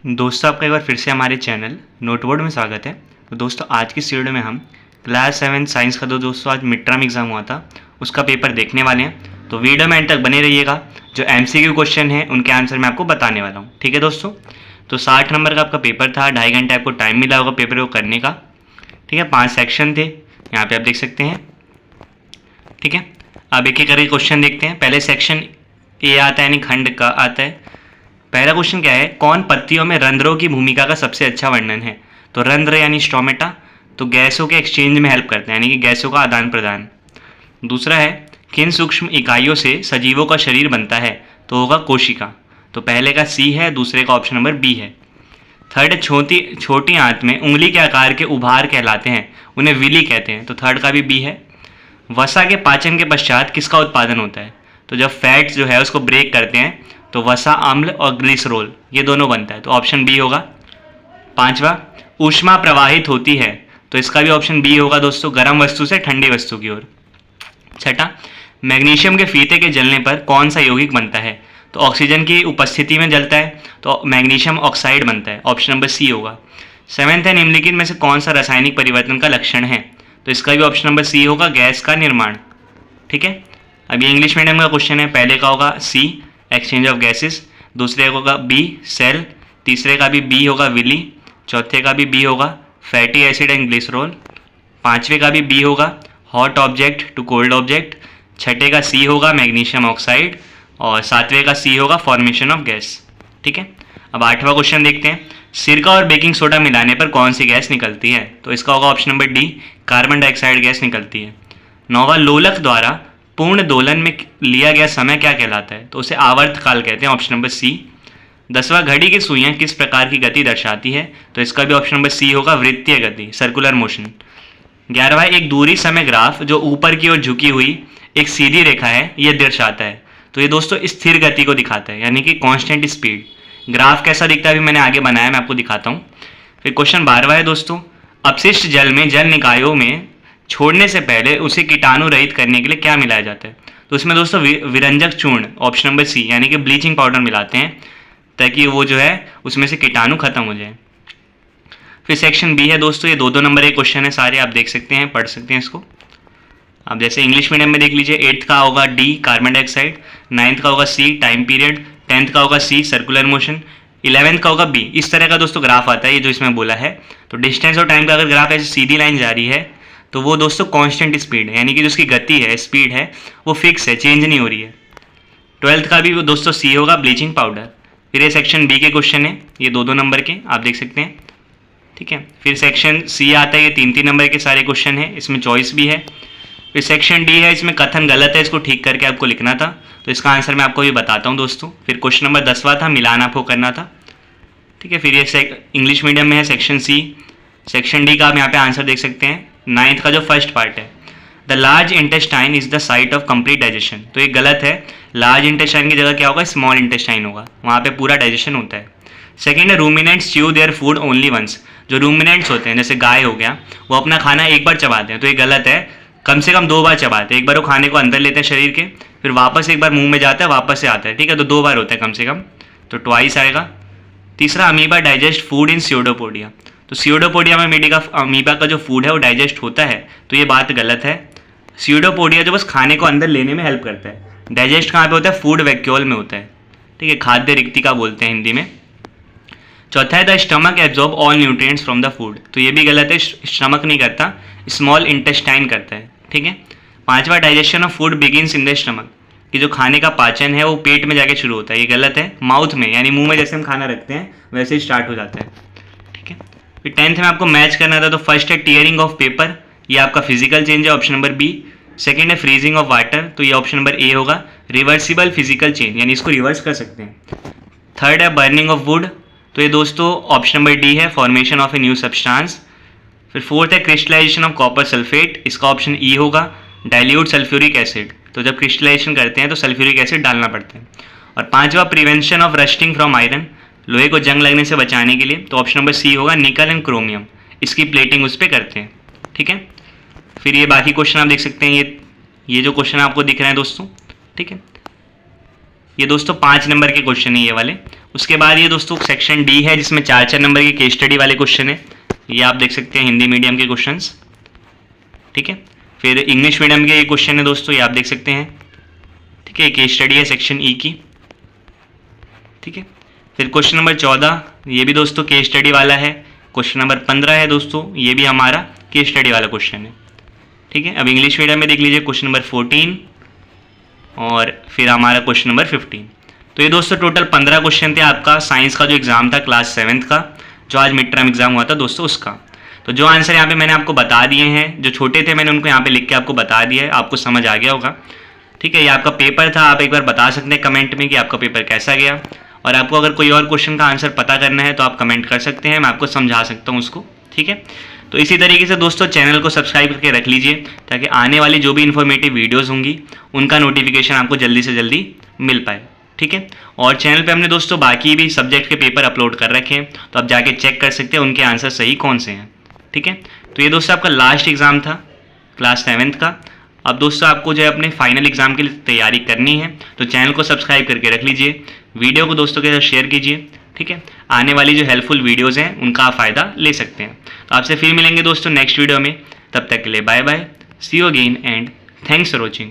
दोस्तों, आपका एक बार फिर से हमारे चैनल नोटबोर्ड में स्वागत है। तो दोस्तों, आज की इस वीडियो में हम क्लास 7 साइंस का दोस्तों आज मिड टर्म एग्जाम हुआ था, उसका पेपर देखने वाले हैं। तो वीडियो में एंड तक बने रहिएगा। जो MCQ क्वेश्चन है उनके आंसर मैं आपको बताने वाला हूँ। ठीक है दोस्तों, तो 60 नंबर का आपका पेपर था, 2.5 घंटे आपको टाइम मिला होगा पेपर को करने का। ठीक है, 5 सेक्शन थे, यहाँ पे आप देख सकते हैं। ठीक है, अब एक एक करके क्वेश्चन देखते हैं। पहले सेक्शन ए आता है, यानी खंड का आता है। पहला क्वेश्चन क्या है, कौन पत्तियों में रंध्रों की भूमिका का सबसे अच्छा वर्णन है। तो रंध्र यानी स्टोमेटा, तो गैसों के एक्सचेंज में हेल्प करते हैं, यानी कि गैसों का आदान प्रदान। दूसरा है, किन सूक्ष्म इकाइयों से सजीवों का शरीर बनता है। तो होगा कोशिका। तो पहले का सी है, दूसरे का ऑप्शन नंबर बी है। थर्ड है, छोटी आंत में उंगली के आकार के उभार कहलाते हैं, उन्हें विली कहते हैं। तो थर्ड का भी बी है। वसा के पाचन के पश्चात किसका उत्पादन होता है। तो जब फैट्स जो है उसको ब्रेक करते हैं तो वसा अम्ल और ग्लिसरोल ये दोनों बनता है। तो ऑप्शन बी होगा। पांचवा, ऊष्मा प्रवाहित होती है। तो इसका भी ऑप्शन बी होगा दोस्तों, गर्म वस्तु से ठंडी वस्तु की ओर। छठा, मैग्नीशियम के फीते के जलने पर कौन सा यौगिक बनता है। तो ऑक्सीजन की उपस्थिति में जलता है तो मैग्नीशियम ऑक्साइड बनता है। ऑप्शन नंबर सी होगा। सेवेंथ है, निम्नलिखित में से कौन सा रासायनिक परिवर्तन का लक्षण है। तो इसका भी ऑप्शन नंबर सी होगा, गैस का निर्माण। ठीक है, अब ये इंग्लिश मीडियम का क्वेश्चन है। पहले का होगा सी, एक्सचेंज ऑफ गैसेस। दूसरे का होगा बी, सेल। तीसरे का भी बी होगा, विली। चौथे का भी बी होगा, फैटी एसिड एंड ग्लिसरॉल। पांचवे का भी बी होगा, hot object to cold object. छठे का सी होगा, मैग्नीशियम ऑक्साइड। और सातवें का सी होगा, फॉर्मेशन ऑफ गैस। ठीक है, अब आठवां क्वेश्चन देखते हैं। सिरका और बेकिंग सोडा मिलाने पर कौन सी गैस निकलती है। तो इसका होगा option number D, carbon dioxide gas निकलती है। नौवां, लोलक द्वारा पूर्ण दोलन में लिया गया समय क्या कहलाता है। तो उसे आवर्त काल कहते हैं। Option number C. 10वां, घड़ी की सुइयां किस प्रकार की गति दर्शाती है। तो इसका भी ऑप्शन नंबर सी होगा, वृत्तीय गति, सर्कुलर मोशन। 11वां, एक दूरी समय ग्राफ जो ऊपर की ओर झुकी हुई एक सीधी रेखा है यह दर्शाता है। तो ये दोस्तों स्थिर गति को दिखाता है, यानी कि कांस्टेंट स्पीड। ग्राफ कैसा दिखता है अभी मैंने आगे बनाया, मैं आपको दिखाता हूँ। फिर क्वेश्चन 12वां है दोस्तों, अपशिष्ट जल में जल निकायों में छोड़ने से पहले उसे कीटाणु रहित करने के लिए क्या मिलाया जाता है। तो इसमें दोस्तों विरंजक चूर्ण, ऑप्शन नंबर सी, यानी कि ब्लीचिंग पाउडर मिलाते हैं ताकि वो जो है उसमें से कीटाणु खत्म हो जाए। फिर सेक्शन बी है दोस्तों, ये 2-2 नंबर के क्वेश्चन है सारे, आप देख सकते हैं, पढ़ सकते हैं इसको। आप जैसे इंग्लिश मीडियम में देख लीजिए, 8th का होगा डी, कार्बन डाइऑक्साइड। 9th का होगा सी, टाइम पीरियड। 10th का होगा सी, सर्कुलर मोशन। 11th का होगा बी। इस तरह का दोस्तों ग्राफ आता है, ये जो इसमें बोला है। तो डिस्टेंस और टाइम का अगर ग्राफ ऐसे सीधी लाइन जा रही है तो वो दोस्तों कांस्टेंट स्पीड है, यानी कि जो उसकी गति है, स्पीड है, वो फिक्स है, चेंज नहीं हो रही है। 12th का भी दोस्तों सी होगा, ब्लीचिंग पाउडर। फिर ये सेक्शन बी के क्वेश्चन है, ये 2-2 नंबर के, आप देख सकते हैं। ठीक है, फिर सेक्शन सी आता है, ये 3-3 नंबर के सारे क्वेश्चन है, इसमें चॉइस भी है। फिर सेक्शन डी है, इसमें कथन गलत है, इसको ठीक करके आपको लिखना था। तो इसका आंसर मैं आपको भी बताता हूँ दोस्तों। फिर क्वेश्चन नंबर 10वां था, मिलान आपको करना था। ठीक है, फिर ये इंग्लिश मीडियम में है सेक्शन सी। सेक्शन डी का आप यहाँ पे आंसर देख सकते हैं। 9th का जो फर्स्ट पार्ट है, the large intestine is the site of complete digestion. तो ये गलत है, लार्ज इंटेस्टाइन की जगह क्या होगा, स्मॉल इंटेस्टाइन होगा, वहाँ पे पूरा डाइजेशन होता है। सेकेंड है, ruminants chew their food only once. जो रूमिनेंट्स होते हैं, जैसे गाय हो गया, वो अपना खाना एक बार चबाते हैं। तो ये गलत है, कम से कम 2 बार चबाते हैं। एक बार वो खाने को अंदर लेते हैं शरीर के, फिर वापस एक बार मुंह में जाता है, वापस से आता है। ठीक है, तो 2 बार होता है कम से कम, तो ट्वाइस आएगा। तीसरा, amoeba digest food in pseudopodia. तो स्यूडोपोडिया में अमीबा का जो फूड है वो डाइजेस्ट होता है, तो ये बात गलत है। स्यूडोपोडिया जो बस खाने को अंदर लेने में हेल्प करता है, डाइजेस्ट कहाँ पे होता है, फूड वैक्यूल में होता है। ठीक है, खाद्य रिक्तिका बोलते हैं हिंदी में। चौथा है, the stomach absorb all nutrients from the food. तो ये भी गलत है, स्टमक नहीं करता, स्मॉल इंटेस्टाइन करता है। ठीक है, 5वां, digestion of food begins in the stomach, कि जो खाने का पाचन है वो पेट में जाके शुरू होता है, ये गलत है, माउथ में, यानी मुंह में जैसे हम खाना रखते हैं वैसे ही स्टार्ट हो जाता है। ठीक है, फिर 10th में आपको मैच करना था। तो फर्स्ट है टीयरिंग ऑफ पेपर, ये आपका फिजिकल चेंज है, ऑप्शन नंबर बी। सेकेंड है फ्रीजिंग ऑफ वाटर, तो ये ऑप्शन नंबर ए होगा, रिवर्सिबल फिजिकल चेंज, यानी इसको रिवर्स कर सकते हैं। थर्ड है बर्निंग ऑफ वुड, तो ये दोस्तों ऑप्शन नंबर डी है, formation of a new substance. फिर फोर्थ है क्रिस्टलाइजेशन ऑफ कॉपर सल्फेट, इसका ऑप्शन ई होगा, डाइल्यूट सल्फ्यूरिक एसिड। तो जब क्रिस्टलाइजेशन करते हैं तो सल्फ्यूरिक एसिड डालना पड़ता है। और 5वां, prevention of rusting from iron, लोहे को जंग लगने से बचाने के लिए, तो ऑप्शन नंबर सी होगा, निकल एंड क्रोमियम, इसकी प्लेटिंग उस पर करते हैं। ठीक है, फिर ये बाकी क्वेश्चन आप देख सकते हैं, ये जो क्वेश्चन आपको दिख रहे हैं दोस्तों। ठीक है, ये दोस्तों 5 नंबर के क्वेश्चन है ये वाले। उसके बाद ये दोस्तों सेक्शन डी है जिसमें 4-4 नंबर के केस स्टडी वाले क्वेश्चन है। ये आप देख सकते हैं हिंदी मीडियम के क्वेश्चंस, ठीक है। फिर इंग्लिश मीडियम के ये क्वेश्चन है दोस्तों, ये आप देख सकते हैं, ठीक है। केस स्टडी है सेक्शन ई की, ठीक है। फिर क्वेश्चन नंबर 14 ये भी दोस्तों केस स्टडी वाला है। क्वेश्चन नंबर 15 है दोस्तों, ये भी हमारा केस स्टडी वाला क्वेश्चन है, ठीक है। अब इंग्लिश मीडियम में देख लीजिए क्वेश्चन नंबर 14 और फिर हमारा क्वेश्चन नंबर 15। तो ये दोस्तों टोटल 15 क्वेश्चन थे आपका साइंस का जो एग्ज़ाम था क्लास 7th का, जो आज मिड टर्म एग्जाम हुआ था दोस्तों उसका। तो जो आंसर यहाँ पे मैंने आपको बता दिए हैं, जो छोटे थे मैंने उनको यहाँ पे लिख के आपको बता दिया है, आपको समझ आ गया होगा, ठीक है। ये आपका पेपर था, आप एक बार बता सकते हैं कमेंट में कि आपका पेपर कैसा गया। और आपको अगर कोई और क्वेश्चन का आंसर पता करना है तो आप कमेंट कर सकते हैं, मैं आपको समझा सकता हूँ उसको, ठीक है। तो इसी तरीके से दोस्तों चैनल को सब्सक्राइब करके रख लीजिए ताकि आने वाली जो भी इन्फॉर्मेटिव वीडियोज़ होंगी उनका नोटिफिकेशन आपको जल्दी से जल्दी मिल पाए, ठीक है। और चैनल पे हमने दोस्तों बाकी भी सब्जेक्ट के पेपर अपलोड कर रखे हैं, तो आप जाके चेक कर सकते हैं उनके आंसर सही कौन से हैं, ठीक है। तो ये दोस्तों आपका लास्ट एग्ज़ाम था क्लास 7th का। अब दोस्तों आपको जो है अपने फाइनल एग्जाम के लिए तैयारी करनी है, तो चैनल को सब्सक्राइब करके रख लीजिए, वीडियो को दोस्तों के साथ शेयर कीजिए, ठीक है। आने वाली जो हेल्पफुल वीडियोज़ हैं उनका आप फ़ायदा ले सकते हैं। तो आपसे फिर मिलेंगे दोस्तों नेक्स्ट वीडियो में, तब तक के लिए bye bye, see you again and thanks for watching.